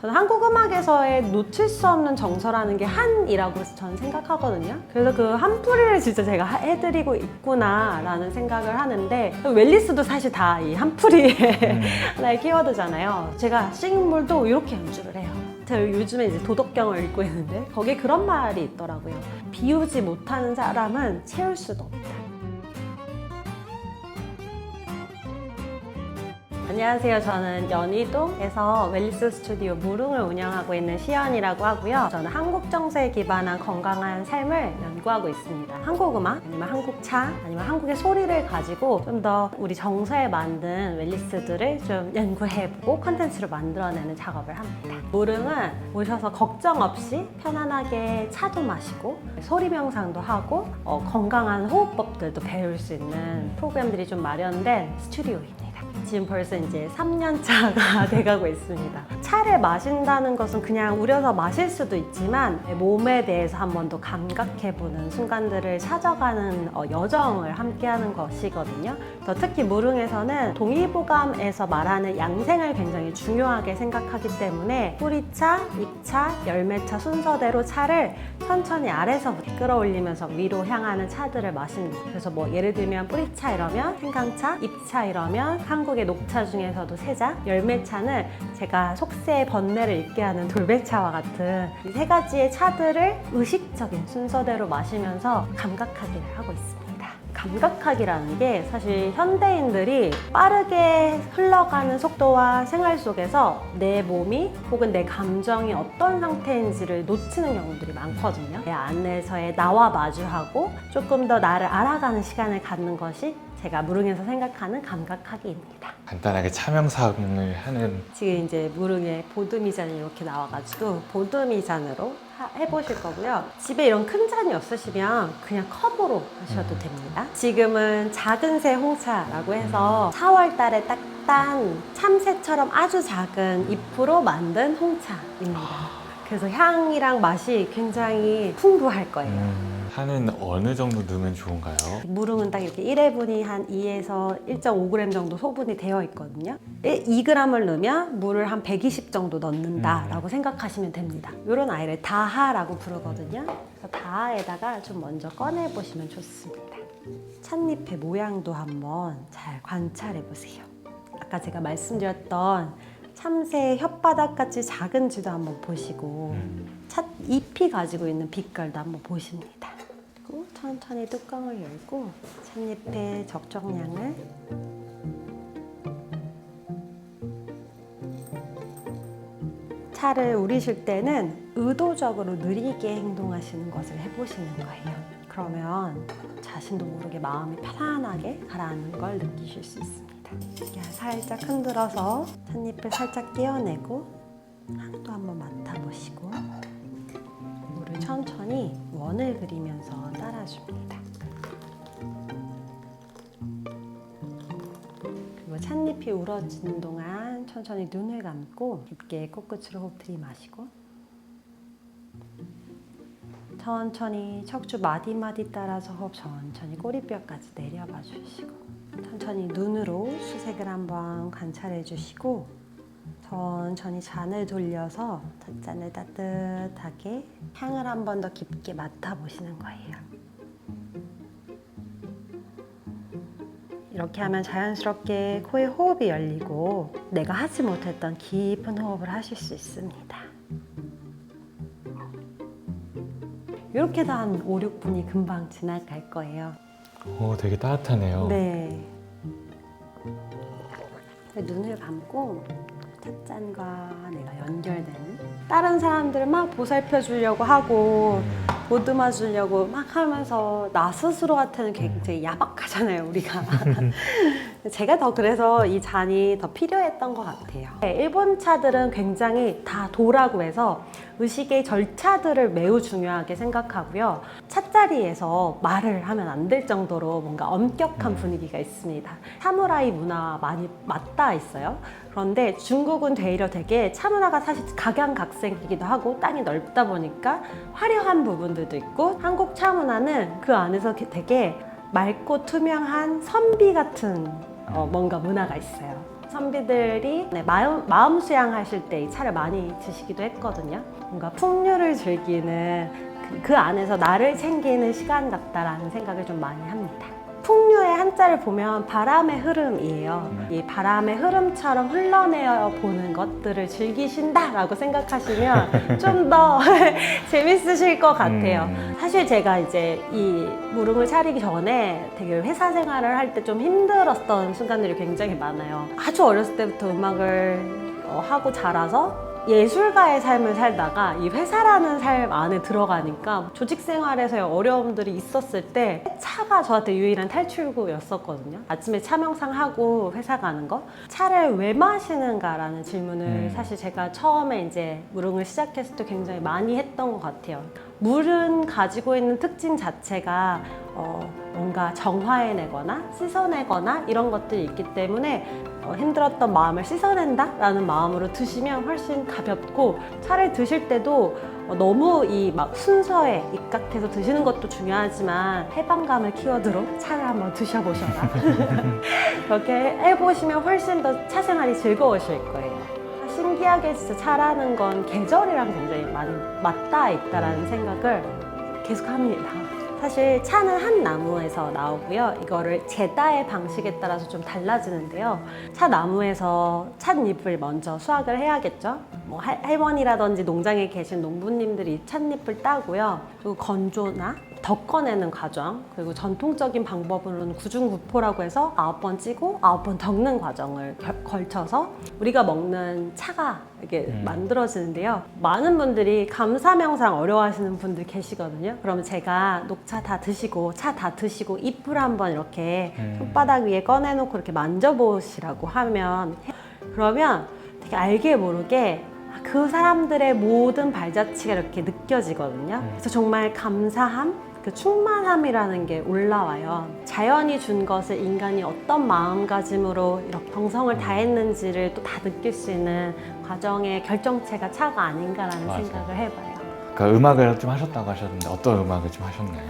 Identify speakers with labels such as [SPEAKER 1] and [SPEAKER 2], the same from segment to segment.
[SPEAKER 1] 저는 한국 음악에서의 놓칠 수 없는 정서라는 게 한이라고 저는 생각하거든요. 그래서 그 한풀이를 진짜 제가 해드리고 있구나라는 생각을 하는데, 웰리스도 사실 다 이 한풀이의 하나의 키워드잖아요. 제가 싱잉볼도 이렇게 연주를 해요. 제가 요즘에 이제 도덕경을 읽고 있는데 거기에 그런 말이 있더라고요. 비우지 못하는 사람은 채울 수도 없다. 안녕하세요. 저는 연희동에서 웰리스 스튜디오 무릉을 운영하고 있는 시연이라고 하고요. 저는 한국 정서에 기반한 건강한 삶을 연구하고 있습니다. 한국 음악, 아니면 한국 차, 아니면 한국의 소리를 가지고 좀 더 우리 정서에 만든 웰리스들을 좀 연구해보고 컨텐츠로 만들어내는 작업을 합니다. 무릉은 오셔서 걱정 없이 편안하게 차도 마시고 소리 명상도 하고 건강한 호흡법들도 배울 수 있는 프로그램들이 좀 마련된 스튜디오입니다. 지금 벌써 이제 3년 차가 돼가고 있습니다. 차를 마신다는 것은 그냥 우려서 마실 수도 있지만 몸에 대해서 한 번 더 감각해보는 순간들을 찾아가는 여정을 함께하는 것이거든요. 특히 무릉에서는 동의보감에서 말하는 양생을 굉장히 중요하게 생각하기 때문에 뿌리차, 잎차, 열매차 순서대로 차를 천천히 아래서부터 끌어올리면서 위로 향하는 차들을 마십니다. 그래서 뭐 예를 들면 뿌리차 이러면 생강차, 잎차 이러면 한국의 녹차 중에서도 세자, 열매차는 제가 속세의 번뇌를 잊게 하는 돌배차와 같은 이 세 가지의 차들을 의식적인 순서대로 마시면서 감각하기를 하고 있습니다. 감각하기라는 게 사실 현대인들이 빠르게 흘러가는 속도와 생활 속에서 내 몸이 혹은 내 감정이 어떤 상태인지를 놓치는 경우들이 많거든요. 내 안에서의 나와 마주하고 조금 더 나를 알아가는 시간을 갖는 것이 제가 무릉에서 생각하는 감각하기입니다.
[SPEAKER 2] 간단하게 차명상을 하는
[SPEAKER 1] 지금 이제 무릉에 보드미잔이 이렇게 나와가지고 보드미잔으로 해보실 거고요. 집에 이런 큰 잔이 없으시면 그냥 컵으로 하셔도 됩니다. 지금은 작은 새 홍차라고 해서 4월 달에 딱 딴 참새처럼 아주 작은 잎으로 만든 홍차입니다. 그래서 향이랑 맛이 굉장히 풍부할 거예요.
[SPEAKER 2] 한은 어느 정도 넣으면 좋은가요?
[SPEAKER 1] 무릉은 딱 이렇게 1회분이 한 2에서 1.5g 정도 소분이 되어 있거든요. 2g을 넣으면 물을 한 120 정도 넣는다라고 생각하시면 됩니다. 이런 아이를 다하라고 부르거든요. 그래서 다하에다가 좀 먼저 꺼내 보시면 좋습니다. 찻잎의 모양도 한번 잘 관찰해 보세요. 아까 제가 말씀드렸던 참새의 혓바닥같이 작은지도 한번 보시고 찻잎이 가지고 있는 빛깔도 한번 보십니다. 그리고 천천히 뚜껑을 열고 찻잎의 적정량을 차를 우리실 때는 의도적으로 느리게 행동하시는 것을 해보시는 거예요. 그러면 자신도 모르게 마음이 편안하게 가라앉는 걸 느끼실 수 있습니다. 살짝 흔들어서 찻잎을 살짝 떼어내고 향도 한번 맡아보시고 물을 천천히 원을 그리면서 따라줍니다. 그리고 찻잎이 우러지는 동안 천천히 눈을 감고 깊게 코끝으로 호흡 들이마시고 천천히 척추 마디마디 따라서 호흡 천천히 꼬리뼈까지 내려봐 주시고 천천히 눈으로 수색을 한번 관찰해 주시고 천천히 잔을 돌려서 찻잔을 따뜻하게 향을 한 번 더 깊게 맡아보시는 거예요. 이렇게 하면 자연스럽게 코에 호흡이 열리고 내가 하지 못했던 깊은 호흡을 하실 수 있습니다. 이렇게 해서 한 5, 6분이 금방 지나갈 거예요.
[SPEAKER 2] 오, 되게 따뜻하네요.
[SPEAKER 1] 네. 눈을 감고 찻잔과 내가 연결되는 다른 사람들을 막 보살펴 주려고 하고 보듬어 주려고 막 하면서 나 스스로한테는 굉장히 야박하잖아요, 우리가. 제가 더 그래서 이 잔이 더 필요했던 것 같아요. 일본 차들은 굉장히 다 도라고 해서 의식의 절차들을 매우 중요하게 생각하고요. 찻자리에서 말을 하면 안 될 정도로 뭔가 엄격한 분위기가 있습니다. 사무라이 문화와 많이 맞닿아 있어요. 그런데 중국은 되려 되게 차 문화가 사실 각양각색이기도 하고 땅이 넓다 보니까 화려한 부분들도 있고 한국 차 문화는 그 안에서 되게 맑고 투명한 선비 같은 뭔가 문화가 있어요. 선비들이 마음 수양하실 때 이 차를 많이 드시기도 했거든요. 뭔가 풍류를 즐기는 그 안에서 나를 챙기는 시간 같다라는 생각을 좀 많이 합니다. 풍류의 한자를 보면 바람의 흐름이에요. 이 바람의 흐름처럼 흘러내어 보는 것들을 즐기신다라고 생각하시면 좀 더 재밌으실 것 같아요. 사실 제가 이제 이 무릉을 차리기 전에 되게 회사 생활을 할 때 좀 힘들었던 순간들이 굉장히 많아요. 아주 어렸을 때부터 음악을 하고 자라서 예술가의 삶을 살다가 이 회사라는 삶 안에 들어가니까 조직 생활에서의 어려움들이 있었을 때 차가 저한테 유일한 탈출구였었거든요. 아침에 차 명상하고 회사 가는 거. 차를 왜 마시는가라는 질문을 사실 제가 처음에 이제 무릉을 시작했을 때 굉장히 많이 했던 것 같아요. 물은 가지고 있는 특징 자체가 뭔가 정화해내거나 씻어내거나 이런 것들이 있기 때문에 힘들었던 마음을 씻어낸다라는 마음으로 드시면 훨씬 가볍고, 차를 드실 때도 너무 이 막 순서에 입각해서 드시는 것도 중요하지만 해방감을 키워드로 차를 한번 드셔보셔라. 그렇게 해보시면 훨씬 더 차 생활이 즐거우실 거예요. 신기하게 진짜 차라는 건 계절이랑 굉장히 많이 맞닿아 있다라는 생각을 계속 합니다. 사실 차는 한 나무에서 나오고요. 이거를 재다의 방식에 따라서 좀 달라지는데요. 차 나무에서 찻잎을 먼저 수확을 해야겠죠. 뭐 할머니라든지 농장에 계신 농부님들이 찻잎을 따고요. 그리고 건조나 덮어내는 과정, 그리고 전통적인 방법으로는 구중구포라고 해서 9번 찌고 9번 덮는 과정을 걸쳐서 우리가 먹는 차가 이렇게 만들어지는데요. 많은 분들이 감사명상 어려워하시는 분들 계시거든요. 그러면 제가 녹차 다 드시고 차 다 드시고 잎을 한번 이렇게 손바닥 위에 꺼내놓고 이렇게 만져보시라고 하면, 그러면 되게 알게 모르게 그 사람들의 모든 발자취가 이렇게 느껴지거든요. 그래서 정말 감사함, 그 충만함이라는 게 올라와요. 자연이 준 것을 인간이 어떤 마음가짐으로 이렇게 정성을 다했는지를 또 다 느낄 수 있는 과정의 결정체가 차가 아닌가라는
[SPEAKER 2] 맞아요.
[SPEAKER 1] 생각을 해봐요.
[SPEAKER 2] 그러니까 음악을 좀 하셨다고 하셨는데 어떤 음악을 좀 하셨나요?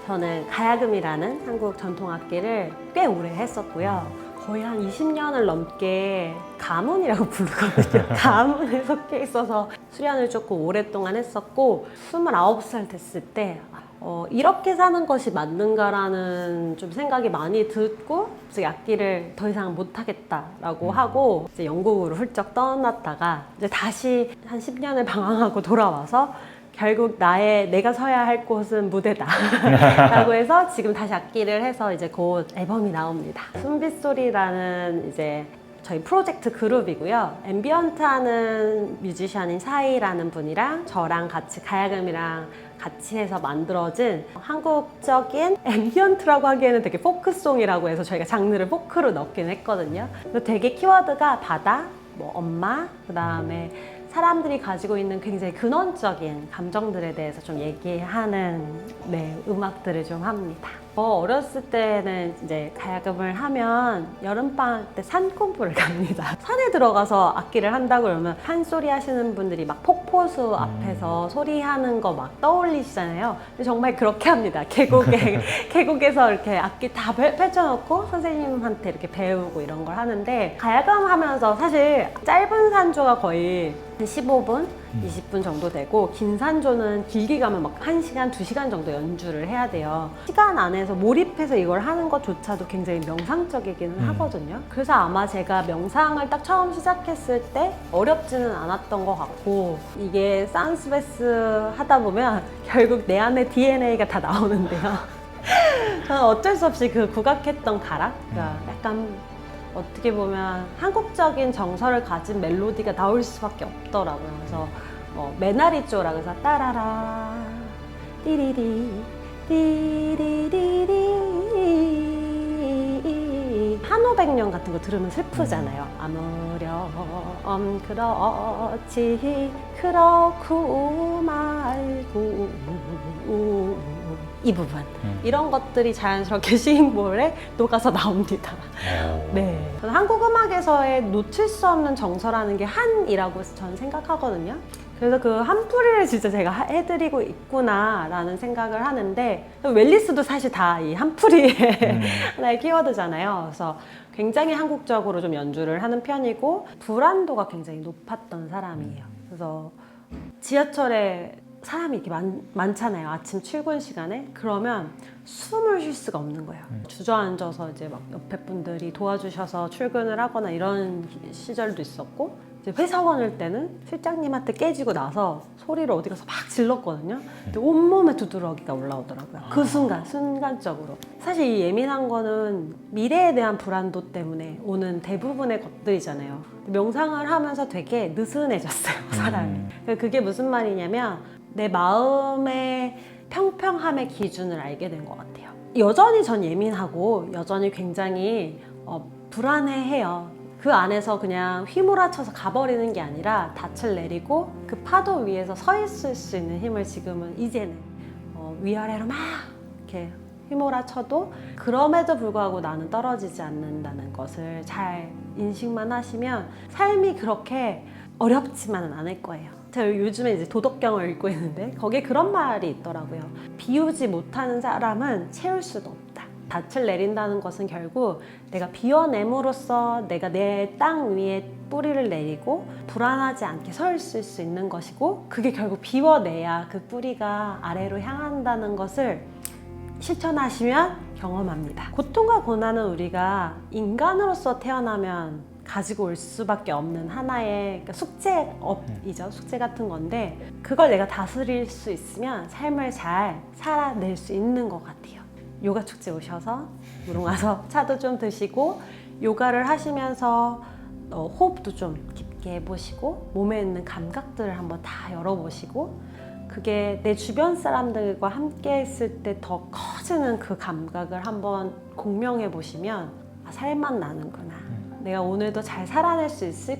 [SPEAKER 1] 저는 가야금이라는 한국 전통악기를 꽤 오래 했었고요. 거의 한 20년을 넘게 가문이라고 부르거든요. 가문에 속해 있어서 수련을 조금 오랫동안 했었고, 29살 됐을 때 이렇게 사는 것이 맞는가라는 좀 생각이 많이 들고, 그래서 악기를 더 이상 못하겠다라고 하고 이제 영국으로 훌쩍 떠났다가 이제 다시 한 10년을 방황하고 돌아와서 결국 내가 서야 할 곳은 무대다 라고 해서 지금 다시 악기를 해서 이제 곧 앨범이 나옵니다. 숨빗소리라는 이제 저희 프로젝트 그룹이고요. 앰비언트 하는 뮤지션인 사이라는 분이랑 저랑 같이 가야금이랑 같이 해서 만들어진 한국적인 앰비언트라고 하기에는 되게 포크송이라고 해서 저희가 장르를 포크로 넣긴 했거든요. 그래서 되게 키워드가 바다, 뭐 엄마, 그 다음에 사람들이 가지고 있는 굉장히 근원적인 감정들에 대해서 좀 얘기하는 음악들을 좀 합니다. 어렸을 때는 이제 가야금을 하면 여름방학 때 산 공부를 갑니다. 산에 들어가서 악기를 한다고 그러면 판소리 하시는 분들이 막 폭포수 앞에서 소리하는 거 막 떠올리시잖아요. 근데 정말 그렇게 합니다. 계곡에서 이렇게 악기 다 펼쳐놓고 선생님한테 이렇게 배우고 이런 걸 하는데, 가야금 하면서 사실 짧은 산조가 거의 한 15분, 20분 정도 되고, 긴 산조는 길게 가면 막 1시간, 2시간 정도 연주를 해야 돼요. 시간 안에서 몰입해서 이걸 하는 것조차도 굉장히 명상적이기는 하거든요. 그래서 아마 제가 명상을 딱 처음 시작했을 때 어렵지는 않았던 것 같고, 이게 산스베스 하다 보면 결국 내 안에 DNA가 다 나오는데요. 저는 어쩔 수 없이 그 국악했던 가락, 그러니까 약간 어떻게 보면 한국적인 정서를 가진 멜로디가 나올 수밖에 없더라고요. 그래서 메나리쪼라고 해서 따라라 띠리리 띠리리리, 한오백년 같은 거 들으면 슬프잖아요. 아무렴 그렇지 그렇고 말고, 이 부분 이런 것들이 자연스럽게 시인볼에 녹아서 나옵니다. 네, 저는 한국 음악에서의 놓칠 수 없는 정서라는 게 한이라고 저는 생각하거든요. 그래서 그 한풀이를 진짜 제가 해드리고 있구나라는 생각을 하는데, 웰리스도 사실 다 이 한풀이의 하나의 키워드잖아요. 그래서 굉장히 한국적으로 좀 연주를 하는 편이고 불안도가 굉장히 높았던 사람이에요. 그래서 지하철에 사람이 이렇게 많잖아요. 아침 출근 시간에. 그러면 숨을 쉴 수가 없는 거예요. 주저앉아서 이제 막 옆에 분들이 도와주셔서 출근을 하거나 이런 시절도 있었고, 이제 회사원일 때는 실장님한테 깨지고 나서 소리를 어디 가서 막 질렀거든요. 근데 온몸에 두드러기가 올라오더라고요. 그 순간적으로. 사실 이 예민한 거는 미래에 대한 불안도 때문에 오는 대부분의 것들이잖아요. 명상을 하면서 되게 느슨해졌어요, 사람이. 그게 무슨 말이냐면 내 마음의 평평함의 기준을 알게 된 것 같아요. 여전히 전 예민하고 여전히 굉장히 불안해해요. 그 안에서 그냥 휘몰아쳐서 가버리는 게 아니라 닻을 내리고 그 파도 위에서 서 있을 수 있는 힘을 지금은 이제는 위아래로 막 이렇게 휘몰아쳐도 그럼에도 불구하고 나는 떨어지지 않는다는 것을 잘 인식만 하시면 삶이 그렇게 어렵지만은 않을 거예요. 제가 요즘에 이제 도덕경을 읽고 있는데 거기에 그런 말이 있더라고요. 비우지 못하는 사람은 채울 수도 없다. 닻을 내린다는 것은 결국 내가 비워냄으로써 내가 내 땅 위에 뿌리를 내리고 불안하지 않게 서 있을 수 있는 것이고, 그게 결국 비워내야 그 뿌리가 아래로 향한다는 것을 실천하시면 경험합니다. 고통과 고난은 우리가 인간으로서 태어나면 가지고 올 수밖에 없는 하나의 숙제업이죠. 숙제 같은 건데 그걸 내가 다스릴 수 있으면 삶을 잘 살아낼 수 있는 것 같아요. 요가 축제 오셔서 무릉 와서 차도 좀 드시고 요가를 하시면서 호흡도 좀 깊게 해보시고 몸에 있는 감각들을 한번 다 열어보시고, 그게 내 주변 사람들과 함께 있을 때 더 커지는 그 감각을 한번 공명해 보시면 살만 나는구나, 내가 오늘도 잘 살아낼 수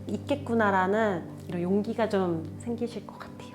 [SPEAKER 1] 있겠구나라는 이런 용기가 좀 생기실 것 같아요.